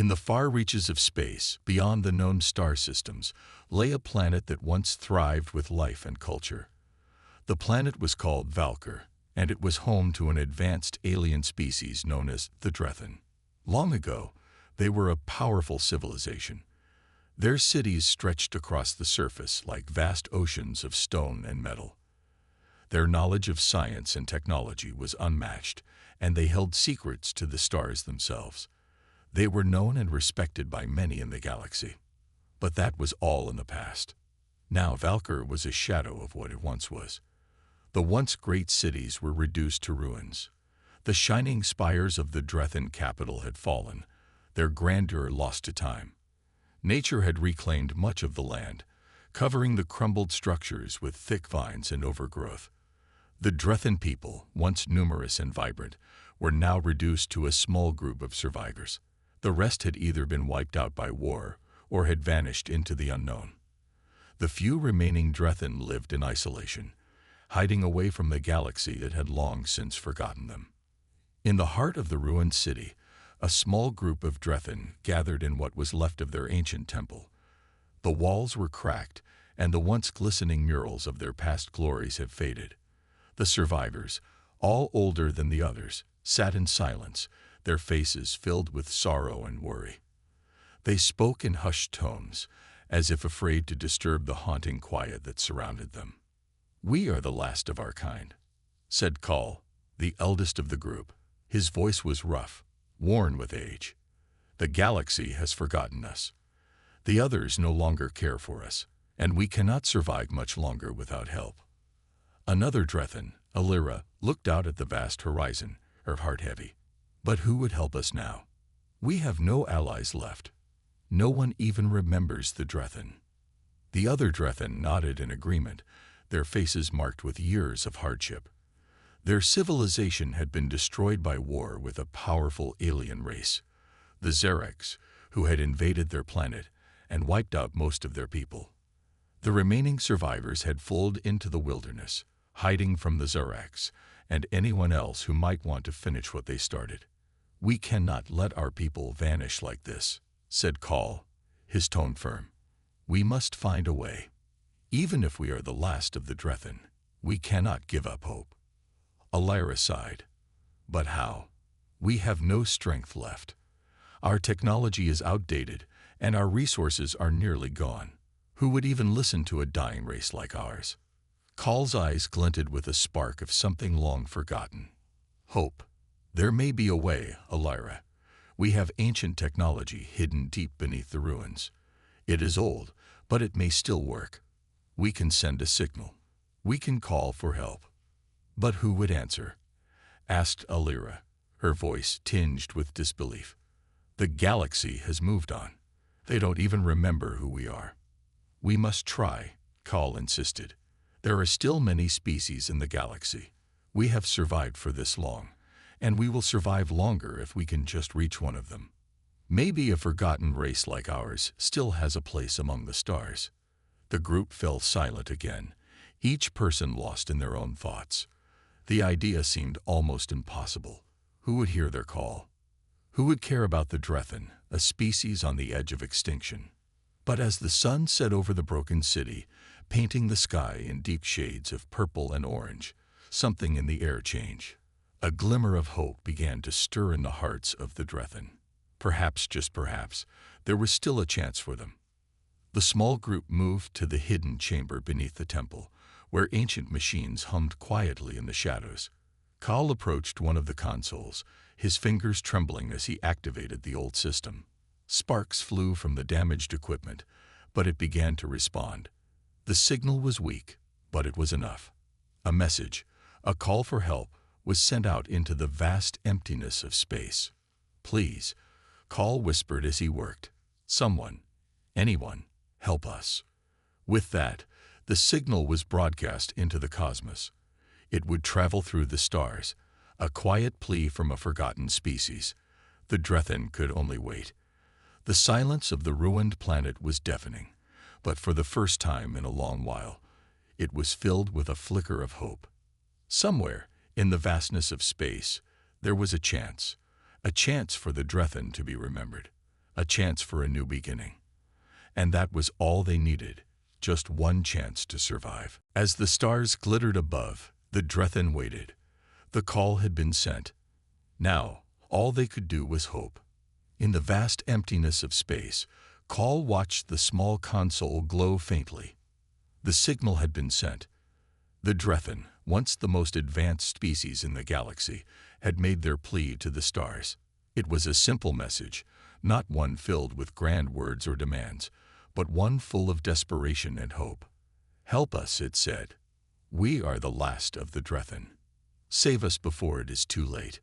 In the far reaches of space, beyond the known star systems, lay a planet that once thrived with life and culture. The planet was called Valkyr, and it was home to an advanced alien species known as the Drethen. Long ago, they were a powerful civilization. Their cities stretched across the surface like vast oceans of stone and metal. Their knowledge of science and technology was unmatched, and they held secrets to the stars themselves. They were known and respected by many in the galaxy. But that was all in the past. Now Valkyr was a shadow of what it once was. The once great cities were reduced to ruins. The shining spires of the Drethen capital had fallen, their grandeur lost to time. Nature had reclaimed much of the land, covering the crumbled structures with thick vines and overgrowth. The Drethen people, once numerous and vibrant, were now reduced to a small group of survivors. The rest had either been wiped out by war or had vanished into the unknown. The few remaining Drethen lived in isolation, hiding away from the galaxy that had long since forgotten them. In the heart of the ruined city, a small group of Drethen gathered in what was left of their ancient temple. The walls were cracked, and the once glistening murals of their past glories had faded. The survivors, all older than the others, sat in silence, their faces filled with sorrow and worry. They spoke in hushed tones, as if afraid to disturb the haunting quiet that surrounded them. "We are the last of our kind," said Kal, the eldest of the group. His voice was rough, worn with age. "The galaxy has forgotten us. The others no longer care for us, and we cannot survive much longer without help." Another Drethen, Alira, looked out at the vast horizon, her heart heavy. "But who would help us now? We have no allies left. No one even remembers the Drethen." The other Drethen nodded in agreement, their faces marked with years of hardship. Their civilization had been destroyed by war with a powerful alien race, the Xereks, who had invaded their planet and wiped out most of their people. The remaining survivors had fled into the wilderness, hiding from the Xereks and anyone else who might want to finish what they started. "We cannot let our people vanish like this," said Kal, his tone firm. "We must find a way. Even if we are the last of the Drethen, we cannot give up hope." Alira sighed. "But how? We have no strength left. Our technology is outdated, and our resources are nearly gone. Who would even listen to a dying race like ours?" Kal's eyes glinted with a spark of something long forgotten. "Hope. There may be a way, Alira. We have ancient technology hidden deep beneath the ruins. It is old, but it may still work. We can send a signal. We can call for help." "But who would answer?" asked Alira, her voice tinged with disbelief. "The galaxy has moved on. They don't even remember who we are." "We must try," Kal insisted. "There are still many species in the galaxy. We have survived for this long, and we will survive longer if we can just reach one of them. Maybe a forgotten race like ours still has a place among the stars." The group fell silent again, each person lost in their own thoughts. The idea seemed almost impossible. Who would hear their call? Who would care about the Drethen, a species on the edge of extinction? But as the sun set over the broken city, painting the sky in deep shades of purple and orange, something in the air changed. A glimmer of hope began to stir in the hearts of the Drethen. Perhaps, just perhaps, there was still a chance for them. The small group moved to the hidden chamber beneath the temple, where ancient machines hummed quietly in the shadows. Kal approached one of the consoles, his fingers trembling as he activated the old system. Sparks flew from the damaged equipment, but it began to respond. The signal was weak, but it was enough. A message, a call for help, was sent out into the vast emptiness of space. "Please," Kal whispered as he worked. "Someone, anyone, help us." With that, the signal was broadcast into the cosmos. It would travel through the stars, a quiet plea from a forgotten species. The Drethen could only wait. The silence of the ruined planet was deafening, but for the first time in a long while, it was filled with a flicker of hope. Somewhere, in the vastness of space, there was a chance for the Drethen to be remembered. a chance for a new beginning. And that was all they needed, just one chance to survive. As the stars glittered above, the Drethen waited. The call had been sent. Now, all they could do was hope. In the vast emptiness of space, Call watched the small console glow faintly. The signal had been sent. The Drethen, once the most advanced species in the galaxy, had made their plea to the stars. It was a simple message, not one filled with grand words or demands, but one full of desperation and hope. "Help us," it said. "We are the last of the Drethen. Save us before it is too late."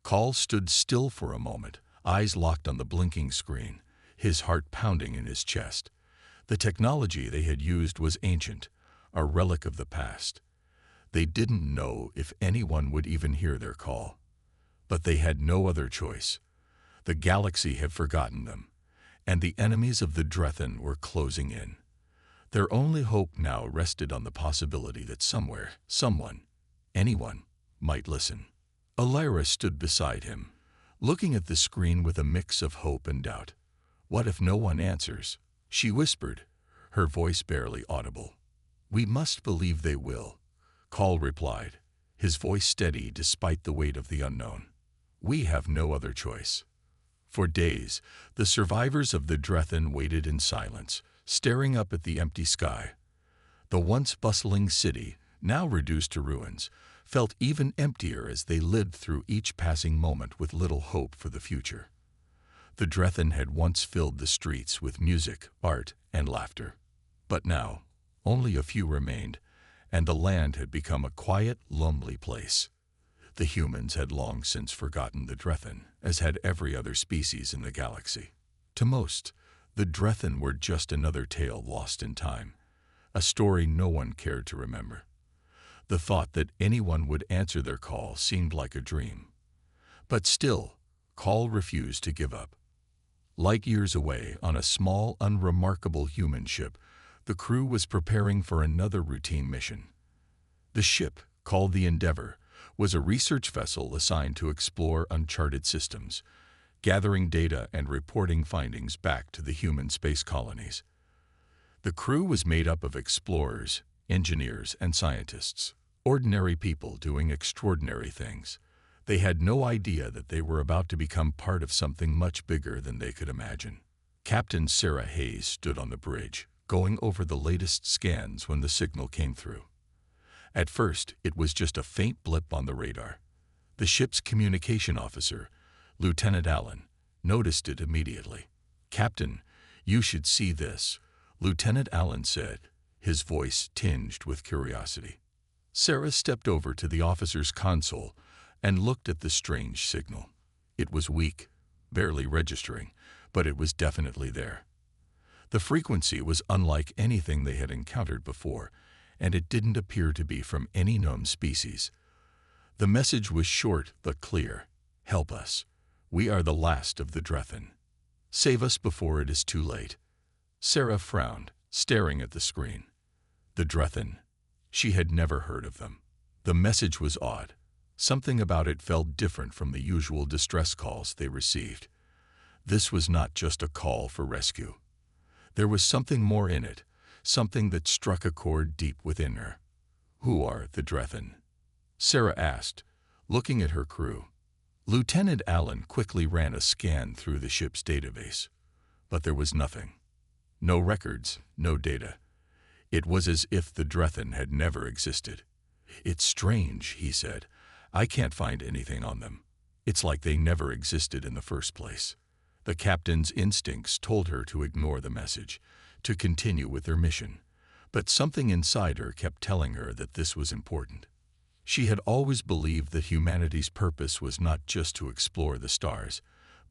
Call stood still for a moment, eyes locked on the blinking screen, his heart pounding in his chest. The technology they had used was ancient, a relic of the past. They didn't know if anyone would even hear their call. But they had no other choice. The galaxy had forgotten them, and the enemies of the Drethen were closing in. Their only hope now rested on the possibility that somewhere, someone, anyone, might listen. Alyra stood beside him, looking at the screen with a mix of hope and doubt. "What if no one answers?" she whispered, her voice barely audible. "We must believe they will," Call replied, his voice steady despite the weight of the unknown. "We have no other choice." For days, the survivors of the Drethen waited in silence, staring up at the empty sky. The once bustling city, now reduced to ruins, felt even emptier as they lived through each passing moment with little hope for the future. The Drethen had once filled the streets with music, art, and laughter. But now, only a few remained, and the land had become a quiet, lonely place. The humans had long since forgotten the Drethen, as had every other species in the galaxy. To most, the Drethen were just another tale lost in time, a story no one cared to remember. The thought that anyone would answer their call seemed like a dream. But still, Call refused to give up. Light years away, on a small, unremarkable human ship, the crew was preparing for another routine mission. The ship, called the Endeavor, was a research vessel assigned to explore uncharted systems, gathering data and reporting findings back to the human space colonies. The crew was made up of explorers, engineers, and scientists, ordinary people doing extraordinary things. They had no idea that they were about to become part of something much bigger than they could imagine. Captain Sarah Hayes stood on the bridge, going over the latest scans when the signal came through. At first, it was just a faint blip on the radar. The ship's communication officer, Lieutenant Allen, noticed it immediately. "Captain, you should see this," Lieutenant Allen said, his voice tinged with curiosity. Sarah stepped over to the officer's console and looked at the strange signal. It was weak, barely registering, but it was definitely there. The frequency was unlike anything they had encountered before, and it didn't appear to be from any known species. The message was short but clear. "Help us. We are the last of the Drethen. Save us before it is too late." Sarah frowned, staring at the screen. The Drethen. She had never heard of them. The message was odd. Something about it felt different from the usual distress calls they received. This was not just a call for rescue. There was something more in it, something that struck a chord deep within her. "Who are the Drethen?" Sarah asked, looking at her crew. Lieutenant Allen quickly ran a scan through the ship's database, but there was nothing. No records, no data. It was as if the Drethen had never existed. "It's strange," he said. "I can't find anything on them. It's like they never existed in the first place." The captain's instincts told her to ignore the message, to continue with their mission. But something inside her kept telling her that this was important. She had always believed that humanity's purpose was not just to explore the stars,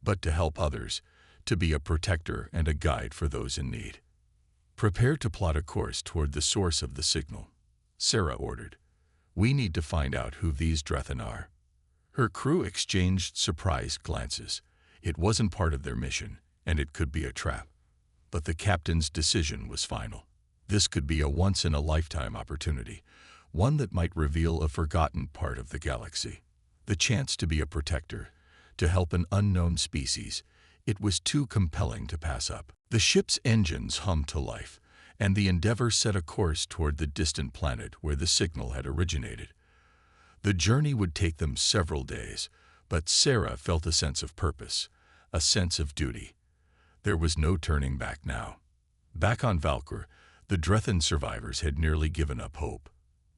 but to help others, to be a protector and a guide for those in need. "Prepare to plot a course toward the source of the signal," Sarah ordered. "We need to find out who these Drethen are." Her crew exchanged surprised glances. It wasn't part of their mission, and it could be a trap. But the captain's decision was final. This could be a once-in-a-lifetime opportunity, one that might reveal a forgotten part of the galaxy. The chance to be a protector, to help an unknown species, It was too compelling to pass up. The ship's engines hummed to life, and the Endeavour set a course toward the distant planet where the signal had originated. The journey would take them several days, but Sarah felt a sense of purpose, a sense of duty. There was no turning back now. Back on Valkyr, the Drethan survivors had nearly given up hope.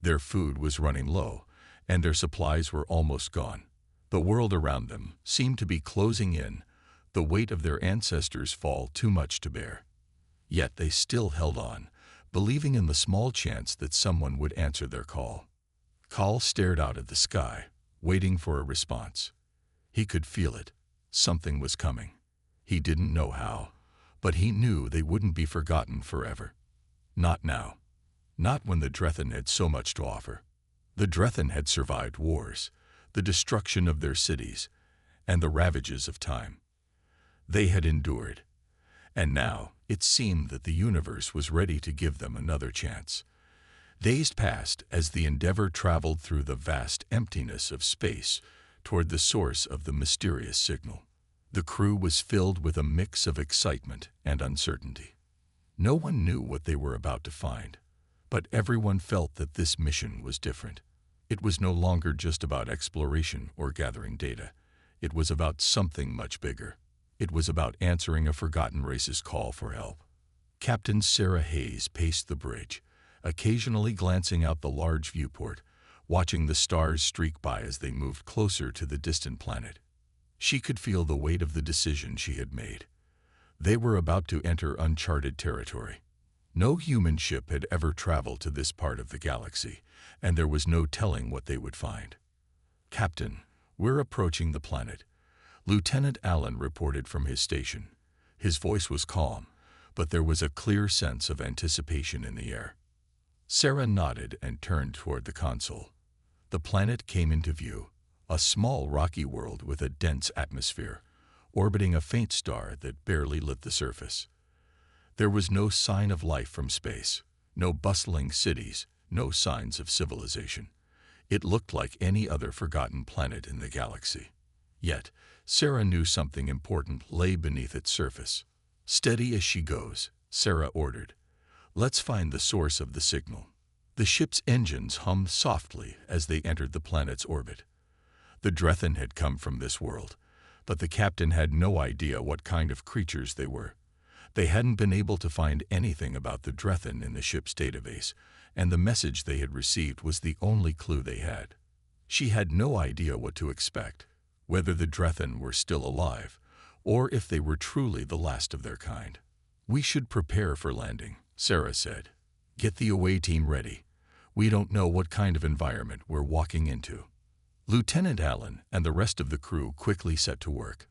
Their food was running low, and their supplies were almost gone. The world around them seemed to be closing in, the weight of their ancestors' fall too much to bear. Yet they still held on, believing in the small chance that someone would answer their call. Kal stared out at the sky, waiting for a response. He could feel it. Something was coming. He didn't know how, but he knew they wouldn't be forgotten forever. Not now. Not when the Drethan had so much to offer. The Drethan had survived wars, the destruction of their cities, and the ravages of time. They had endured, and now it seemed that the universe was ready to give them another chance. Days passed as the Endeavour traveled through the vast emptiness of space toward the source of the mysterious signal. The crew was filled with a mix of excitement and uncertainty. No one knew what they were about to find, but everyone felt that this mission was different. It was no longer just about exploration or gathering data. It was about something much bigger. It was about answering a forgotten race's call for help. Captain Sarah Hayes paced the bridge, occasionally glancing out the large viewport, watching the stars streak by as they moved closer to the distant planet. She could feel the weight of the decision she had made. They were about to enter uncharted territory. No human ship had ever traveled to this part of the galaxy, and there was no telling what they would find. "Captain, we're approaching the planet," Lieutenant Allen reported from his station. His voice was calm, but there was a clear sense of anticipation in the air. Sarah nodded and turned toward the console. The planet came into view, a small rocky world with a dense atmosphere, orbiting a faint star that barely lit the surface. There was no sign of life from space, no bustling cities, no signs of civilization. It looked like any other forgotten planet in the galaxy. Yet, Sarah knew something important lay beneath its surface. "Steady as she goes," Sarah ordered. "Let's find the source of the signal." The ship's engines hummed softly as they entered the planet's orbit. The Drethan had come from this world, but the captain had no idea what kind of creatures they were. They hadn't been able to find anything about the Drethan in the ship's database, and the message they had received was the only clue they had. She had no idea what to expect, whether the Drethan were still alive, or if they were truly the last of their kind. "We should prepare for landing," Sarah said. "Get the away team ready. We don't know what kind of environment we're walking into." Lieutenant Allen and the rest of the crew quickly set to work.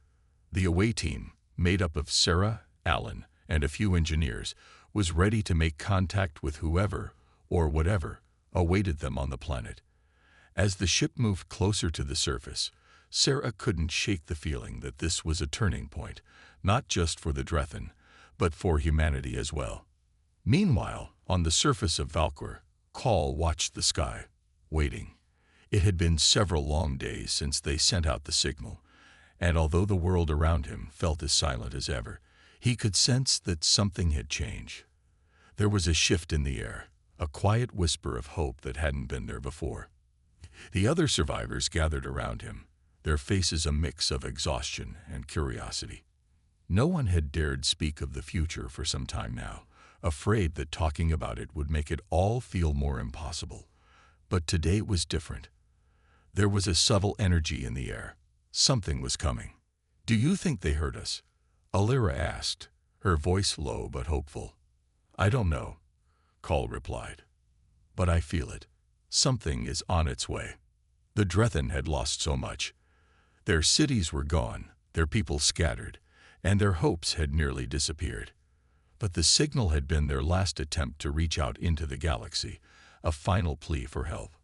The away team, made up of Sarah, Allen, and a few engineers, was ready to make contact with whoever, or whatever, awaited them on the planet. As the ship moved closer to the surface, Sarah couldn't shake the feeling that this was a turning point, not just for the Drethan, but for humanity as well. Meanwhile, on the surface of Valkyr, Kal watched the sky, waiting. It had been several long days since they sent out the signal, and although the world around him felt as silent as ever, he could sense that something had changed. There was a shift in the air, a quiet whisper of hope that hadn't been there before. The other survivors gathered around him, their faces a mix of exhaustion and curiosity. No one had dared speak of the future for some time now, afraid that talking about it would make it all feel more impossible. But today it was different. There was a subtle energy in the air. Something was coming. "Do you think they heard us?" Alira asked, her voice low but hopeful. "I don't know," Kal replied. "But I feel it. Something is on its way." The Drethan had lost so much. Their cities were gone, their people scattered, and their hopes had nearly disappeared. But the signal had been their last attempt to reach out into the galaxy, a final plea for help.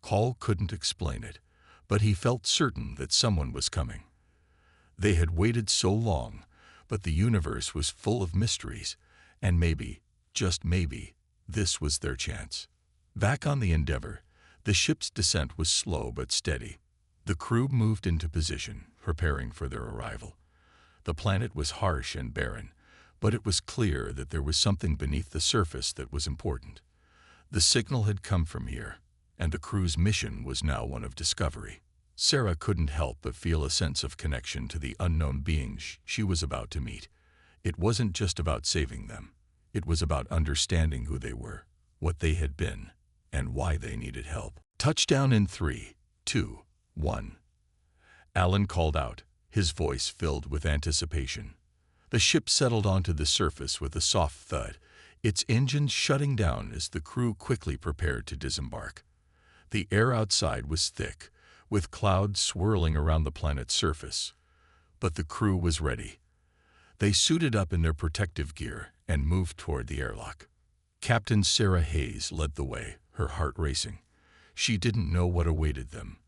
Kal couldn't explain it, but he felt certain that someone was coming. They had waited so long, but the universe was full of mysteries, and maybe, just maybe, this was their chance. Back on the Endeavour, the ship's descent was slow but steady. The crew moved into position, preparing for their arrival. The planet was harsh and barren, but it was clear that there was something beneath the surface that was important. The signal had come from here, and the crew's mission was now one of discovery. Sarah couldn't help but feel a sense of connection to the unknown beings she was about to meet. It wasn't just about saving them. It was about understanding who they were, what they had been, and why they needed help. Touchdown in 3, 2, 1. Alan called out, his voice filled with anticipation. The ship settled onto the surface with a soft thud, its engines shutting down as the crew quickly prepared to disembark. The air outside was thick, with clouds swirling around the planet's surface. But the crew was ready. They suited up in their protective gear and moved toward the airlock. Captain Sarah Hayes led the way, her heart racing. She didn't know what awaited them,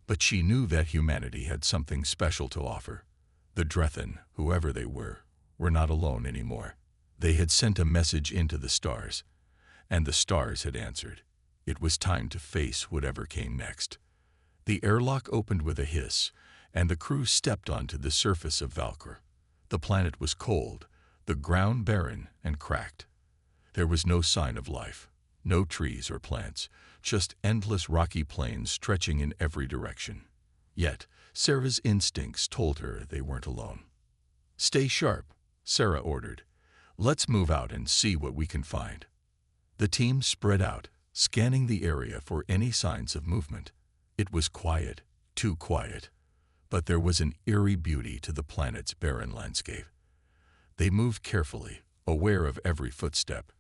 but she knew that humanity had something special to offer. The Drethan, whoever they were not alone anymore. They had sent a message into the stars, and the stars had answered. It was time to face whatever came next. The airlock opened with a hiss, and the crew stepped onto the surface of Valkyr. The planet was cold, the ground barren and cracked. There was no sign of life, no trees or plants, just endless rocky plains stretching in every direction. Yet, Sarah's instincts told her they weren't alone. "Stay sharp," Sarah ordered. "Let's move out and see what we can find." The team spread out, scanning the area for any signs of movement. It was quiet, too quiet, but there was an eerie beauty to the planet's barren landscape. They moved carefully, aware of every footstep,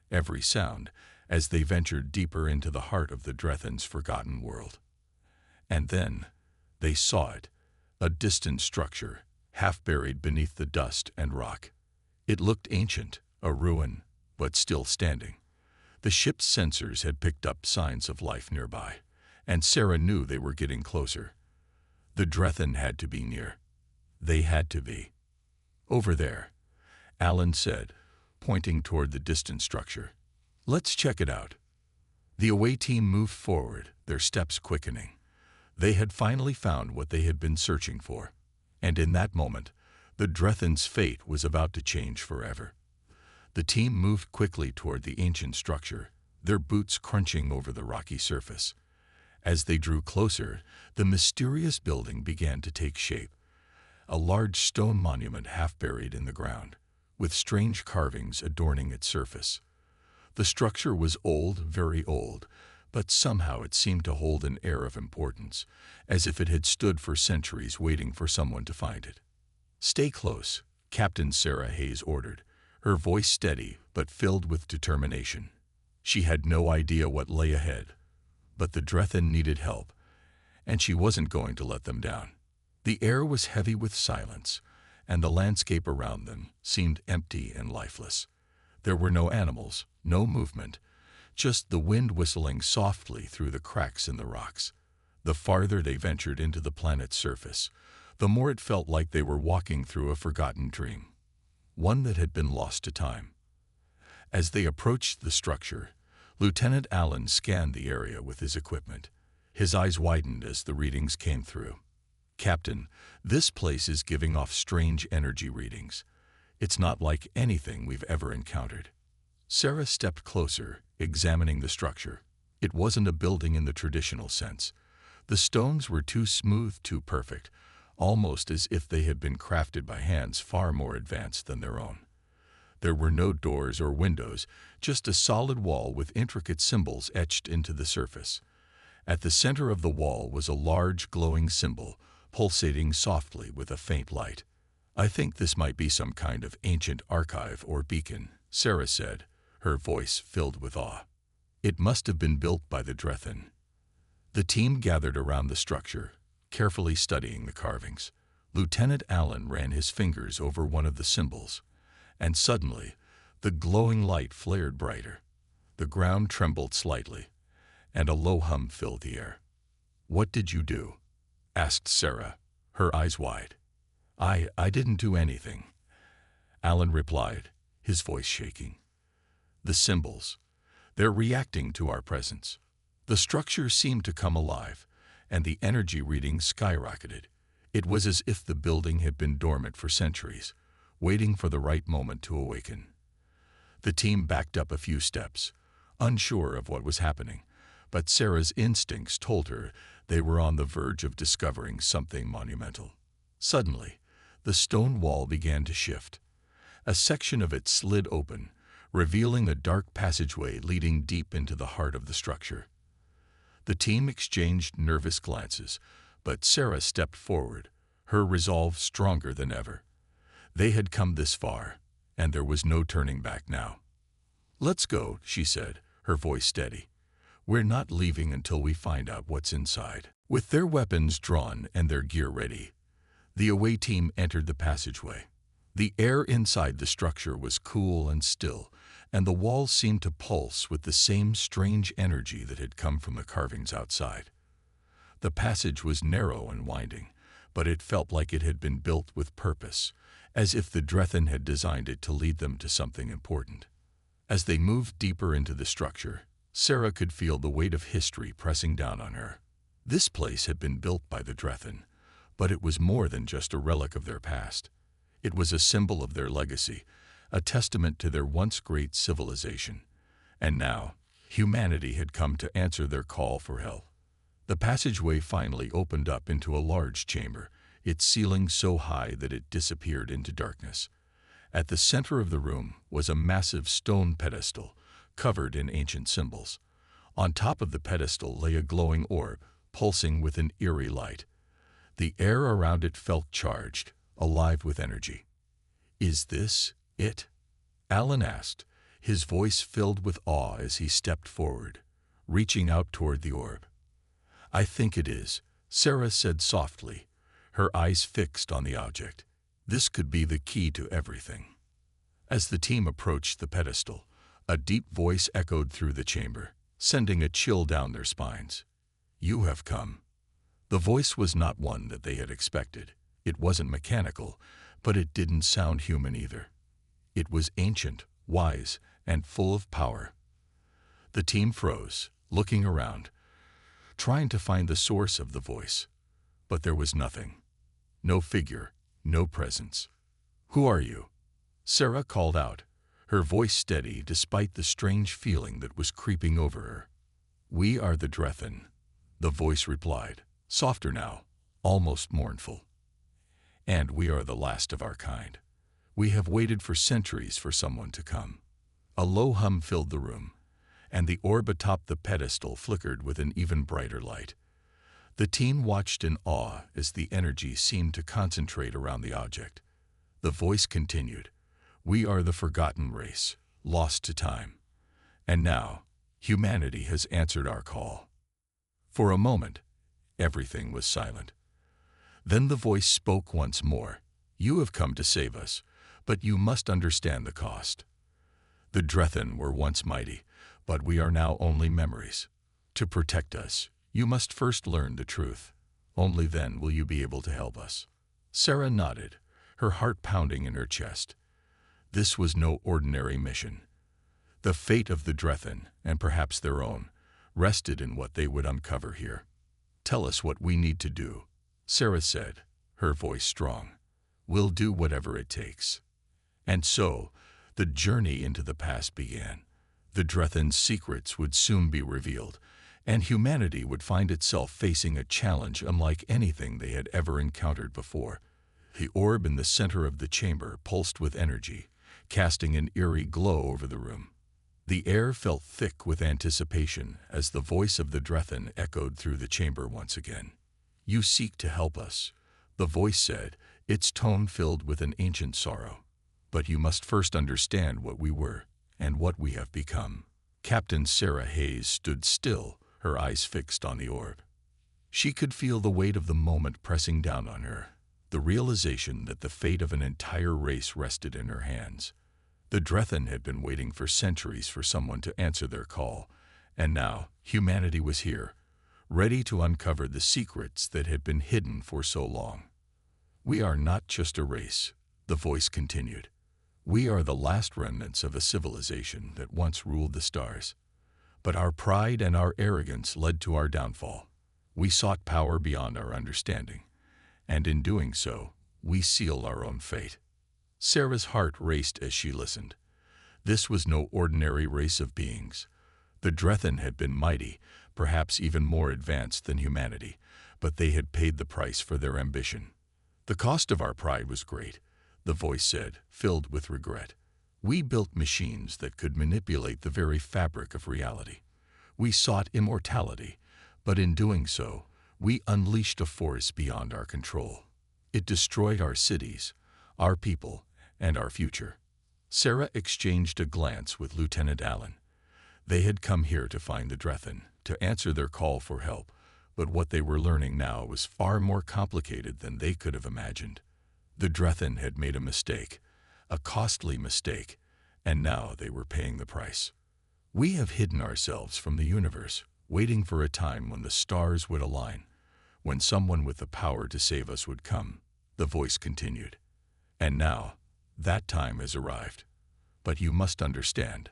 every sound, as they ventured deeper into the heart of the Drethan's forgotten world. And then, they saw it, a distant structure, half buried beneath the dust and rock. It looked ancient, a ruin, but still standing. The ship's sensors had picked up signs of life nearby, and Sarah knew they were getting closer. The Drethan had to be near. They had to be. "Over there," Alan said, pointing toward the distant structure. "Let's check it out." The away team moved forward, their steps quickening. They had finally found what they had been searching for, and in that moment, the Drethan's fate was about to change forever. The team moved quickly toward the ancient structure, their boots crunching over the rocky surface. As they drew closer, the mysterious building began to take shape. A large stone monument half buried in the ground, with strange carvings adorning its surface. The structure was old, very old, but somehow it seemed to hold an air of importance, as if it had stood for centuries waiting for someone to find it. "Stay close," Captain Sarah Hayes ordered, her voice steady but filled with determination. She had no idea what lay ahead, but the Drethan needed help, and she wasn't going to let them down. The air was heavy with silence, and the landscape around them seemed empty and lifeless. There were no animals, no movement, just the wind whistling softly through the cracks in the rocks. The farther they ventured into the planet's surface, the more it felt like they were walking through a forgotten dream, one that had been lost to time. As they approached the structure, Lieutenant Allen scanned the area with his equipment. His eyes widened as the readings came through. "Captain, this place is giving off strange energy readings. It's not like anything we've ever encountered." Sarah stepped closer, examining the structure. It wasn't a building in the traditional sense. The stones were too smooth, too perfect, almost as if they had been crafted by hands far more advanced than their own. There were no doors or windows, just a solid wall with intricate symbols etched into the surface. At the center of the wall was a large glowing symbol, pulsating softly with a faint light. "I think this might be some kind of ancient archive or beacon," Sarah said, her voice filled with awe. "It must have been built by the Drethan." The team gathered around the structure, carefully studying the carvings. Lieutenant Allen ran his fingers over one of the symbols, and suddenly, the glowing light flared brighter. The ground trembled slightly, and a low hum filled the air. "What did you do?" asked Sarah, her eyes wide. I didn't do anything," Allen replied, his voice shaking. "The symbols, they're reacting to our presence." The structure seemed to come alive, and the energy reading skyrocketed. It was as if the building had been dormant for centuries, waiting for the right moment to awaken. The team backed up a few steps, unsure of what was happening, but Sarah's instincts told her they were on the verge of discovering something monumental. Suddenly, the stone wall began to shift. A section of it slid open, revealing a dark passageway leading deep into the heart of the structure. The team exchanged nervous glances, but Sarah stepped forward, her resolve stronger than ever. They had come this far, and there was no turning back now. "Let's go," she said, her voice steady. "We're not leaving until we find out what's inside." With their weapons drawn and their gear ready, the away team entered the passageway. The air inside the structure was cool and still, and the walls seemed to pulse with the same strange energy that had come from the carvings outside. The passage was narrow and winding, but it felt like it had been built with purpose, as if the Drethan had designed it to lead them to something important. As they moved deeper into the structure, Sarah could feel the weight of history pressing down on her. This place had been built by the Drethan, but it was more than just a relic of their past. It was a symbol of their legacy, a testament to their once great civilization. And now, humanity had come to answer their call for help. The passageway finally opened up into a large chamber, its ceiling so high that it disappeared into darkness. At the center of the room was a massive stone pedestal, covered in ancient symbols. On top of the pedestal lay a glowing orb, pulsing with an eerie light. The air around it felt charged, alive with energy. "Is this it?" Alan asked, his voice filled with awe as he stepped forward, reaching out toward the orb. "I think it is," Sarah said softly, her eyes fixed on the object. "This could be the key to everything." As the team approached the pedestal, a deep voice echoed through the chamber, sending a chill down their spines. "You have come." The voice was not one that they had expected. It wasn't mechanical, but it didn't sound human either. It was ancient, wise, and full of power. The team froze, looking around, trying to find the source of the voice. But there was nothing. No figure, no presence. "Who are you?" Sarah called out, her voice steady despite the strange feeling that was creeping over her. "We are the Drethan," the voice replied, softer now, almost mournful. "And we are the last of our kind. We have waited for centuries for someone to come." A low hum filled the room, and the orb atop the pedestal flickered with an even brighter light. The team watched in awe as the energy seemed to concentrate around the object. The voice continued, "We are the forgotten race, lost to time. And now, humanity has answered our call." For a moment, everything was silent. Then the voice spoke once more. "You have come to save us, but you must understand the cost. The Drethan were once mighty, but we are now only memories. To protect us, you must first learn the truth. Only then will you be able to help us." Sarah nodded, her heart pounding in her chest. This was no ordinary mission. The fate of the Drethan, and perhaps their own, rested in what they would uncover here. "Tell us what we need to do," Sarah said, her voice strong. "We'll do whatever it takes." And so, the journey into the past began. The Drethan's secrets would soon be revealed, and humanity would find itself facing a challenge unlike anything they had ever encountered before. The orb in the center of the chamber pulsed with energy, casting an eerie glow over the room. The air felt thick with anticipation as the voice of the Drethan echoed through the chamber once again. "You seek to help us," the voice said, its tone filled with an ancient sorrow. "But you must first understand what we were and what we have become." Captain Sarah Hayes stood still, her eyes fixed on the orb. She could feel the weight of the moment pressing down on her, the realization that the fate of an entire race rested in her hands. The Drethan had been waiting for centuries for someone to answer their call, and now humanity was here, ready to uncover the secrets that had been hidden for so long. "We are not just a race," the voice continued. "We are the last remnants of a civilization that once ruled the stars. But our pride and our arrogance led to our downfall. We sought power beyond our understanding, and in doing so, we seal our own fate. Sarah's heart raced as she listened. This was no ordinary race of beings. The Drethen had been mighty, perhaps even more advanced than humanity, but they had paid the price for their ambition. The cost of our pride was great, the voice said, filled with regret. We built machines that could manipulate the very fabric of reality. We sought immortality, but in doing so, we unleashed a force beyond our control. It destroyed our cities, our people, and our future. Sarah exchanged a glance with Lieutenant Allen. They had come here to find the Drethen, to answer their call for help, but what they were learning now was far more complicated than they could have imagined. The Drethen had made a mistake, a costly mistake, and now they were paying the price. We have hidden ourselves from the universe, waiting for a time when the stars would align, when someone with the power to save us would come, the voice continued. And now, that time has arrived. But you must understand,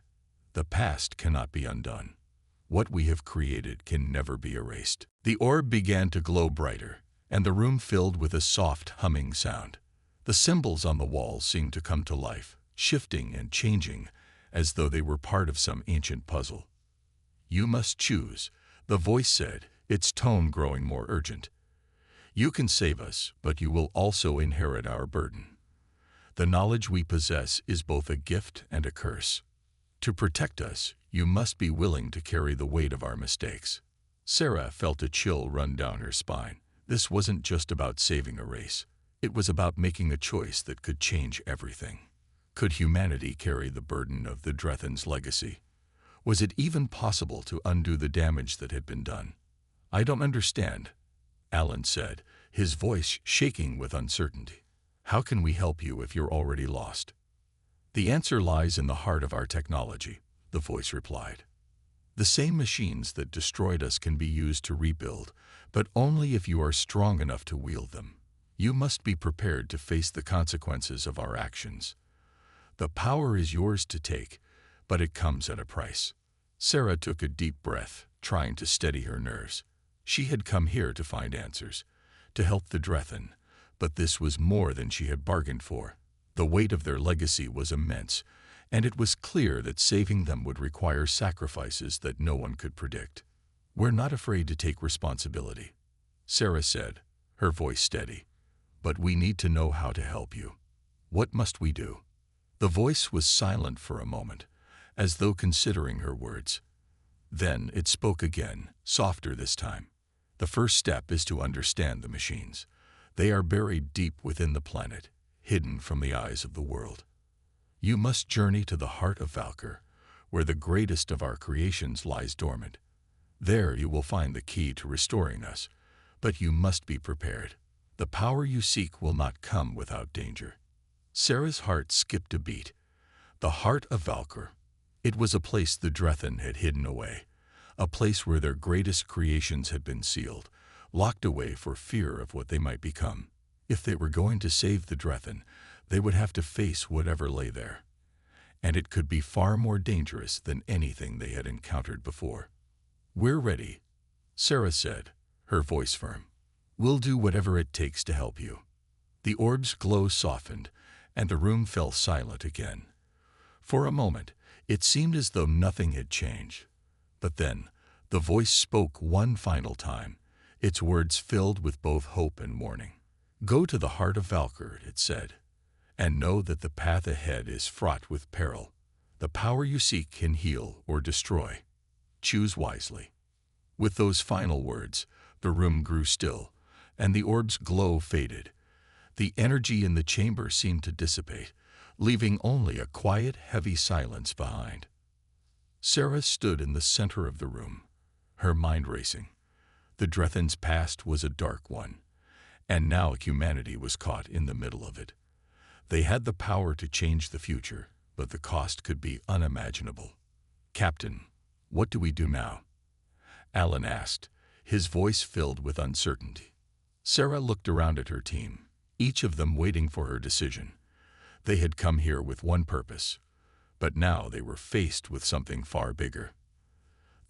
the past cannot be undone. What we have created can never be erased. The orb began to glow brighter, and the room filled with a soft humming sound. The symbols on the walls seemed to come to life, shifting and changing, as though they were part of some ancient puzzle. You must choose, the voice said, its tone growing more urgent. You can save us, but you will also inherit our burden. The knowledge we possess is both a gift and a curse. To protect us, you must be willing to carry the weight of our mistakes. Sarah felt a chill run down her spine. This wasn't just about saving a race. It was about making a choice that could change everything. Could humanity carry the burden of the Drethen's legacy? Was it even possible to undo the damage that had been done? I don't understand, Allen said, his voice shaking with uncertainty. How can we help you if you're already lost? The answer lies in the heart of our technology, the voice replied. The same machines that destroyed us can be used to rebuild, but only if you are strong enough to wield them. You must be prepared to face the consequences of our actions. The power is yours to take, but it comes at a price. Sarah took a deep breath, trying to steady her nerves. She had come here to find answers, to help the Drethen, but this was more than she had bargained for. The weight of their legacy was immense, and it was clear that saving them would require sacrifices that no one could predict. We're not afraid to take responsibility, Sarah said, her voice steady. But we need to know how to help you. What must we do? The voice was silent for a moment, as though considering her words. Then it spoke again, softer this time. The first step is to understand the machines. They are buried deep within the planet, hidden from the eyes of the world. You must journey to the heart of Valkyr, where the greatest of our creations lies dormant. There you will find the key to restoring us, but you must be prepared. The power you seek will not come without danger. Sarah's heart skipped a beat. The heart of Valkyr. It was a place the Drethen had hidden away, a place where their greatest creations had been sealed, locked away for fear of what they might become. If they were going to save the Drethen, they would have to face whatever lay there. And it could be far more dangerous than anything they had encountered before. We're ready, Sarah said, her voice firm. We'll do whatever it takes to help you. The orb's glow softened, and the room fell silent again. For a moment, it seemed as though nothing had changed. But then, the voice spoke one final time, its words filled with both hope and warning. Go to the heart of Valkyr, it said, and know that the path ahead is fraught with peril. The power you seek can heal or destroy. Choose wisely. With those final words, the room grew still, and the orb's glow faded. The energy in the chamber seemed to dissipate, leaving only a quiet, heavy silence behind. Sarah stood in the center of the room, her mind racing. The Drethen's past was a dark one, and now humanity was caught in the middle of it. They had the power to change the future, but the cost could be unimaginable. Captain, what do we do now? Allen asked, his voice filled with uncertainty. Sarah looked around at her team, each of them waiting for her decision. They had come here with one purpose, but now they were faced with something far bigger.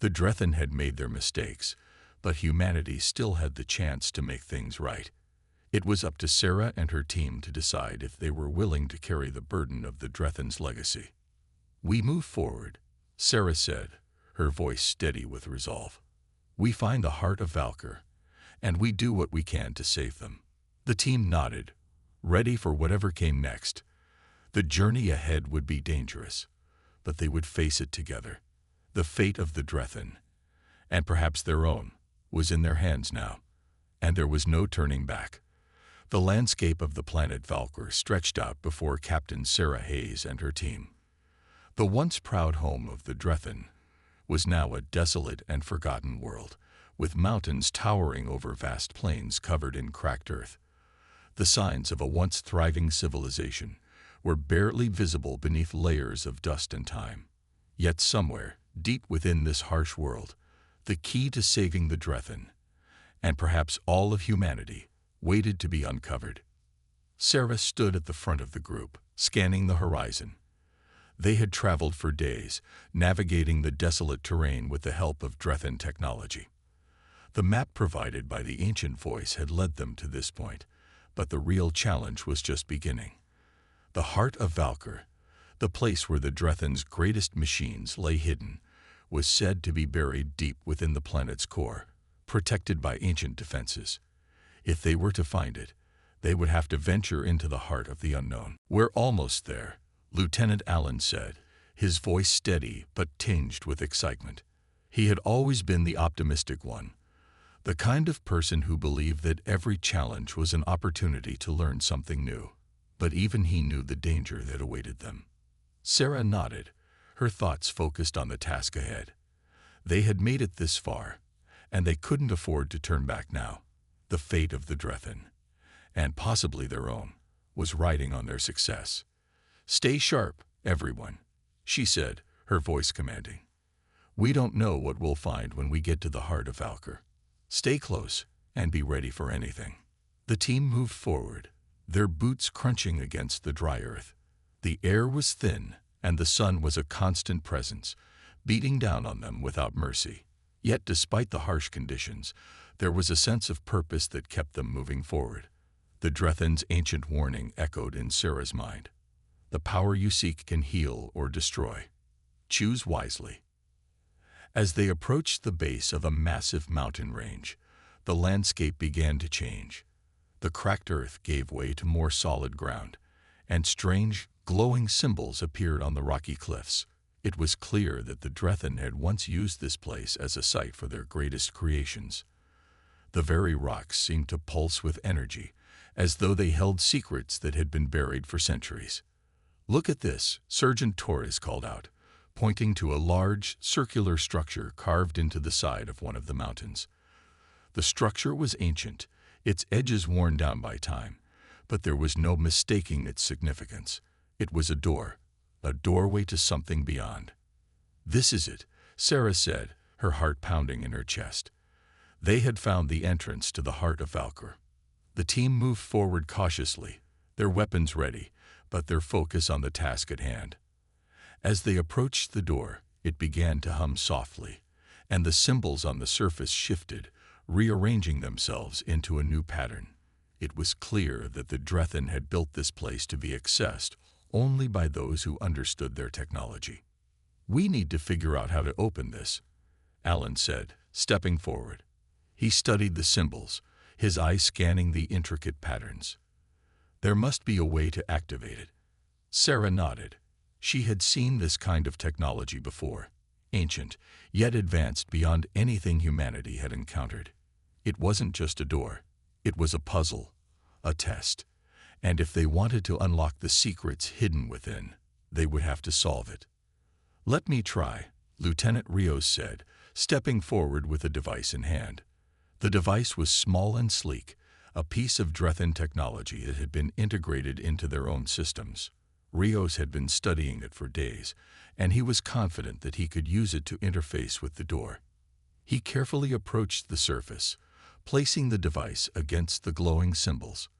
The Drethen had made their mistakes, but humanity still had the chance to make things right. It was up to Sarah and her team to decide if they were willing to carry the burden of the Drethen's legacy. "We move forward," Sarah said, her voice steady with resolve. "We find the heart of Valkyr, and we do what we can to save them." The team nodded, ready for whatever came next. The journey ahead would be dangerous, but they would face it together. The fate of the Drethen, and perhaps their own, was in their hands now, and there was no turning back. The landscape of the planet Valkyr stretched out before Captain Sarah Hayes and her team. The once proud home of the Drethen was now a desolate and forgotten world, with mountains towering over vast plains covered in cracked earth. The signs of a once thriving civilization were barely visible beneath layers of dust and time. Yet somewhere, deep within this harsh world, the key to saving the Drethen, and perhaps all of humanity, waited to be uncovered. Sarah stood at the front of the group, scanning the horizon. They had traveled for days, navigating the desolate terrain with the help of Drethen technology. The map provided by the ancient voice had led them to this point, but the real challenge was just beginning. The heart of Valkyr, the place where the Drethen's greatest machines lay hidden, was said to be buried deep within the planet's core, protected by ancient defenses. If they were to find it, they would have to venture into the heart of the unknown. "We're almost there," Lieutenant Allen said, his voice steady but tinged with excitement. He had always been the optimistic one, the kind of person who believed that every challenge was an opportunity to learn something new. But even he knew the danger that awaited them. Sarah nodded, her thoughts focused on the task ahead. They had made it this far, and they couldn't afford to turn back now. The fate of the Drethen, and possibly their own, was riding on their success. "Stay sharp, everyone," she said, her voice commanding. "We don't know what we'll find when we get to the heart of Valkyr. Stay close and be ready for anything." The team moved forward, their boots crunching against the dry earth. The air was thin, and the sun was a constant presence, beating down on them without mercy. Yet despite the harsh conditions, there was a sense of purpose that kept them moving forward. The Drethen's ancient warning echoed in Sarah's mind. "The power you seek can heal or destroy. Choose wisely." As they approached the base of a massive mountain range, the landscape began to change. The cracked earth gave way to more solid ground, and strange, glowing symbols appeared on the rocky cliffs. It was clear that the Drethen had once used this place as a site for their greatest creations. The very rocks seemed to pulse with energy, as though they held secrets that had been buried for centuries. "Look at this," Sergeant Torres called out, pointing to a large, circular structure carved into the side of one of the mountains. The structure was ancient, its edges worn down by time, but there was no mistaking its significance. It was a doorway to something beyond. "This is it," Sarah said, her heart pounding in her chest. They had found the entrance to the heart of Valkyr. The team moved forward cautiously, their weapons ready, but their focus on the task at hand. As they approached the door, it began to hum softly, and the symbols on the surface shifted, rearranging themselves into a new pattern. It was clear that the Drethen had built this place to be accessed only by those who understood their technology. "We need to figure out how to open this," Allen said, stepping forward. He studied the symbols, his eyes scanning the intricate patterns. "There must be a way to activate it." Sarah nodded. She had seen this kind of technology before, ancient, yet advanced beyond anything humanity had encountered. It wasn't just a door. It was a puzzle, a test, and if they wanted to unlock the secrets hidden within, they would have to solve it. "Let me try," Lieutenant Rios said, stepping forward with a device in hand. The device was small and sleek, a piece of Drethen technology that had been integrated into their own systems. Rios had been studying it for days, and he was confident that he could use it to interface with the door. He carefully approached the surface, placing the device against the glowing symbols.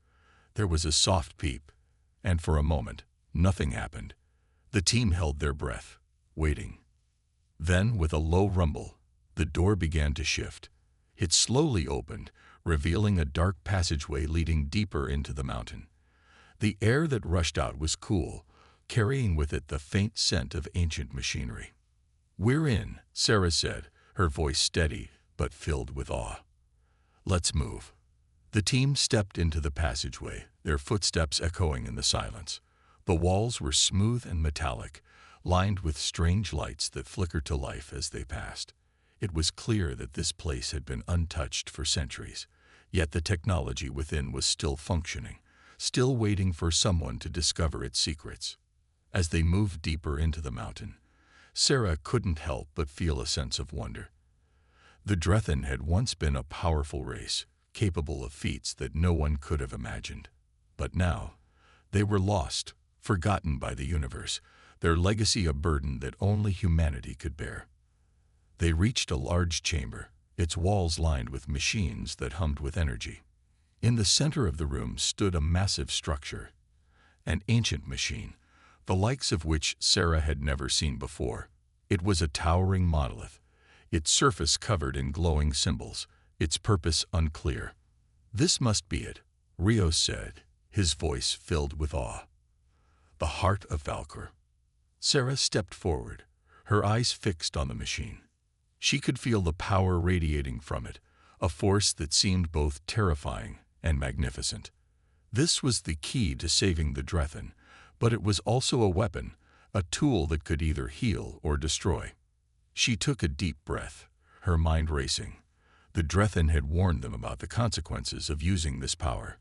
There was a soft peep, and for a moment, nothing happened. The team held their breath, waiting. Then, with a low rumble, the door began to shift. It slowly opened, revealing a dark passageway leading deeper into the mountain. The air that rushed out was cool, carrying with it the faint scent of ancient machinery. "We're in," Sarah said, her voice steady but filled with awe. "Let's move." The team stepped into the passageway, their footsteps echoing in the silence. The walls were smooth and metallic, lined with strange lights that flickered to life as they passed. It was clear that this place had been untouched for centuries, yet the technology within was still functioning, still waiting for someone to discover its secrets. As they moved deeper into the mountain, Sarah couldn't help but feel a sense of wonder. The Drethen had once been a powerful race, capable of feats that no one could have imagined. But now, they were lost, forgotten by the universe, their legacy a burden that only humanity could bear. They reached a large chamber, its walls lined with machines that hummed with energy. In the center of the room stood a massive structure, an ancient machine, the likes of which Sarah had never seen before. It was a towering monolith, its surface covered in glowing symbols, its purpose unclear. "This must be it," Rios said, his voice filled with awe. "The heart of Valkyr." Sarah stepped forward, her eyes fixed on the machine. She could feel the power radiating from it, a force that seemed both terrifying and magnificent. This was the key to saving the Drethen, but it was also a weapon, a tool that could either heal or destroy. She took a deep breath, her mind racing. The Drethen had warned them about the consequences of using this power,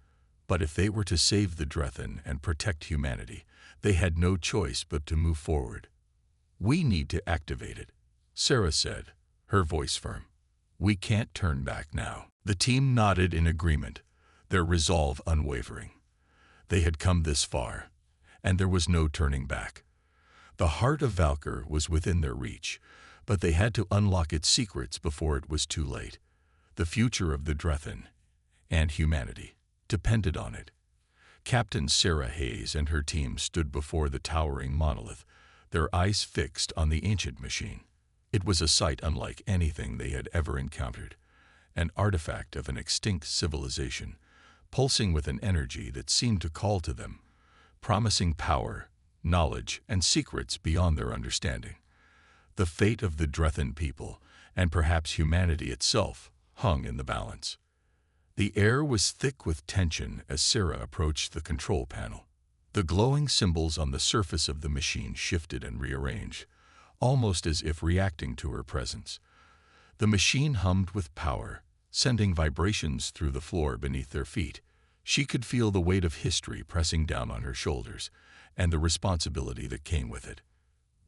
but if they were to save the Drethen and protect humanity, they had no choice but to move forward. "We need to activate it," Sarah said, her voice firm. "We can't turn back now." The team nodded in agreement, their resolve unwavering. They had come this far, and there was no turning back. The heart of Valkyr was within their reach, but they had to unlock its secrets before it was too late. The future of the Drethen, and humanity, depended on it. Captain Sarah Hayes and her team stood before the towering monolith, their eyes fixed on the ancient machine. It was a sight unlike anything they had ever encountered, an artifact of an extinct civilization, pulsing with an energy that seemed to call to them, promising power, knowledge, and secrets beyond their understanding. The fate of the Drethen people, and perhaps humanity itself, hung in the balance. The air was thick with tension as Sarah approached the control panel. The glowing symbols on the surface of the machine shifted and rearranged, almost as if reacting to her presence. The machine hummed with power, sending vibrations through the floor beneath their feet. She could feel the weight of history pressing down on her shoulders, and the responsibility that came with it.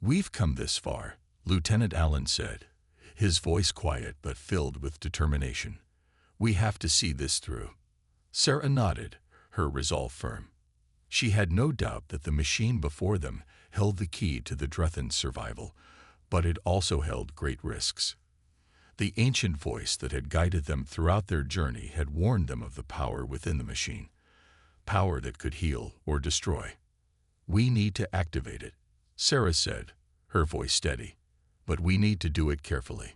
"We've come this far," Lieutenant Allen said, his voice quiet but filled with determination. "We have to see this through." Sarah nodded, her resolve firm. She had no doubt that the machine before them held the key to the Drethen's survival, but it also held great risks. The ancient voice that had guided them throughout their journey had warned them of the power within the machine, power that could heal or destroy. "We need to activate it," Sarah said, her voice steady, "but we need to do it carefully."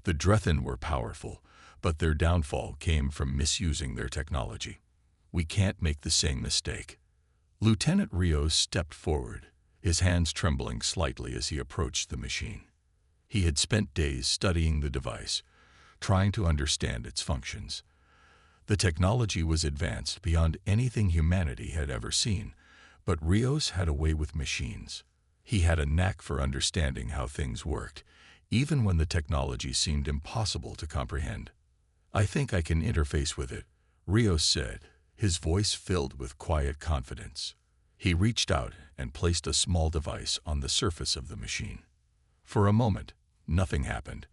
The Drethen were powerful, but their downfall came from misusing their technology. "We can't make the same mistake." Lieutenant Rios stepped forward, his hands trembling slightly as he approached the machine. He had spent days studying the device, trying to understand its functions. The technology was advanced beyond anything humanity had ever seen, but Rios had a way with machines. He had a knack for understanding how things worked, even when the technology seemed impossible to comprehend. "I think I can interface with it," Rios said, his voice filled with quiet confidence. He reached out and placed a small device on the surface of the machine. For a moment, nothing happened.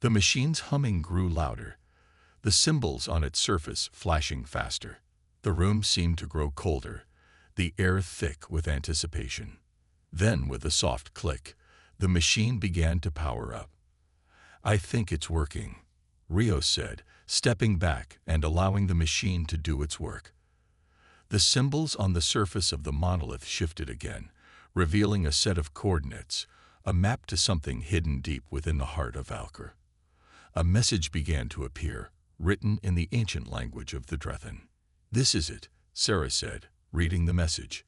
The machine's humming grew louder, the symbols on its surface flashing faster. The room seemed to grow colder, the air thick with anticipation. Then, with a soft click, the machine began to power up. "I think it's working," Rios said, stepping back and allowing the machine to do its work. The symbols on the surface of the monolith shifted again, revealing a set of coordinates, a map to something hidden deep within the heart of Valkyr. A message began to appear, written in the ancient language of the Drethan. "This is it," Sarah said, reading the message.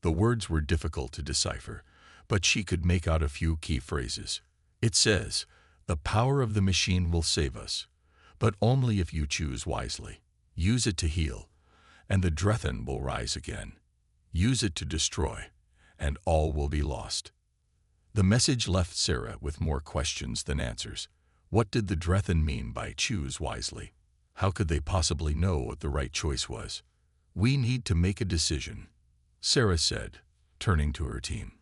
The words were difficult to decipher, but she could make out a few key phrases. It says, "The power of the machine will save us, but only if you choose wisely. Use it to heal, and the Drethan will rise again. Use it to destroy, and all will be lost." The message left Sarah with more questions than answers. What did the Drethan mean by choose wisely? How could they possibly know what the right choice was? "We need to make a decision," Sarah said, turning to her team.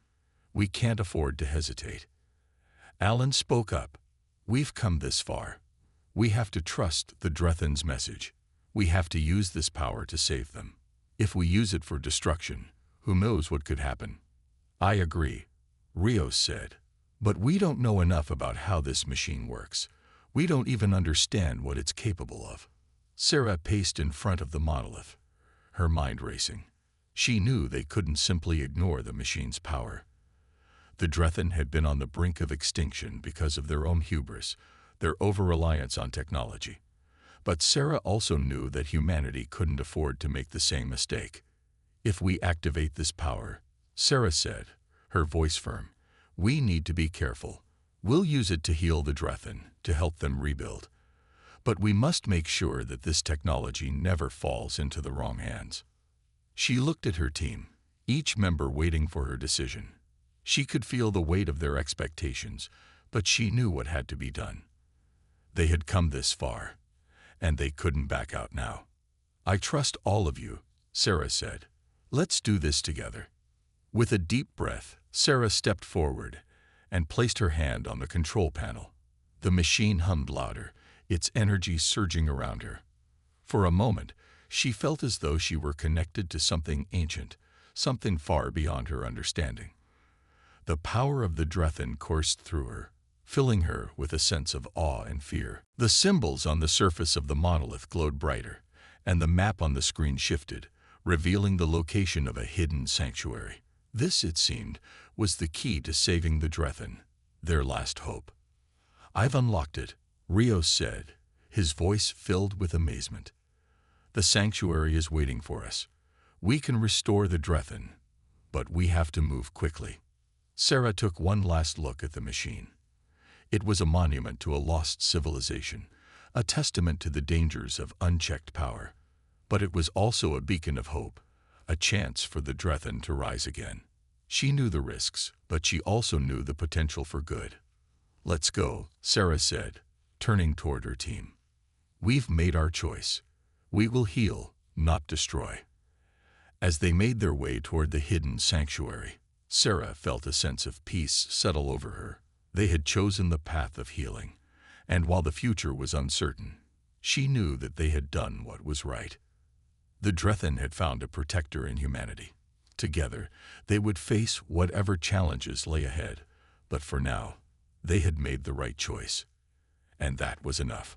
"We can't afford to hesitate." Alan spoke up. "We've come this far. We have to trust the Drethan's message. We have to use this power to save them. If we use it for destruction, who knows what could happen?" "I agree," Rios said. "But we don't know enough about how this machine works. We don't even understand what it's capable of." Sarah paced in front of the monolith, her mind racing. She knew they couldn't simply ignore the machine's power. The Drethan had been on the brink of extinction because of their own hubris, their over-reliance on technology. But Sarah also knew that humanity couldn't afford to make the same mistake. "If we activate this power," Sarah said, her voice firm, "we need to be careful. We'll use it to heal the Drethan, to help them rebuild. But we must make sure that this technology never falls into the wrong hands." She looked at her team, each member waiting for her decision. She could feel the weight of their expectations, but she knew what had to be done. They had come this far, and they couldn't back out now. "I trust all of you," Sarah said. "Let's do this together." With a deep breath, Sarah stepped forward and placed her hand on the control panel. The machine hummed louder, its energy surging around her. For a moment, she felt as though she were connected to something ancient, something far beyond her understanding. The power of the Drethan coursed through her, filling her with a sense of awe and fear. The symbols on the surface of the monolith glowed brighter, and the map on the screen shifted, revealing the location of a hidden sanctuary. This, it seemed, was the key to saving the Drethan, their last hope. "I've unlocked it," Rios said, his voice filled with amazement. "The sanctuary is waiting for us. We can restore the Drethan, but we have to move quickly." Sarah took one last look at the machine. It was a monument to a lost civilization, a testament to the dangers of unchecked power. But it was also a beacon of hope, a chance for the Drethan to rise again. She knew the risks, but she also knew the potential for good. "Let's go," Sarah said, turning toward her team. "We've made our choice. We will heal, not destroy." As they made their way toward the hidden sanctuary, Sarah felt a sense of peace settle over her. They had chosen the path of healing, and while the future was uncertain, she knew that they had done what was right. The Drethan had found a protector in humanity. Together, they would face whatever challenges lay ahead, but for now, they had made the right choice, and that was enough.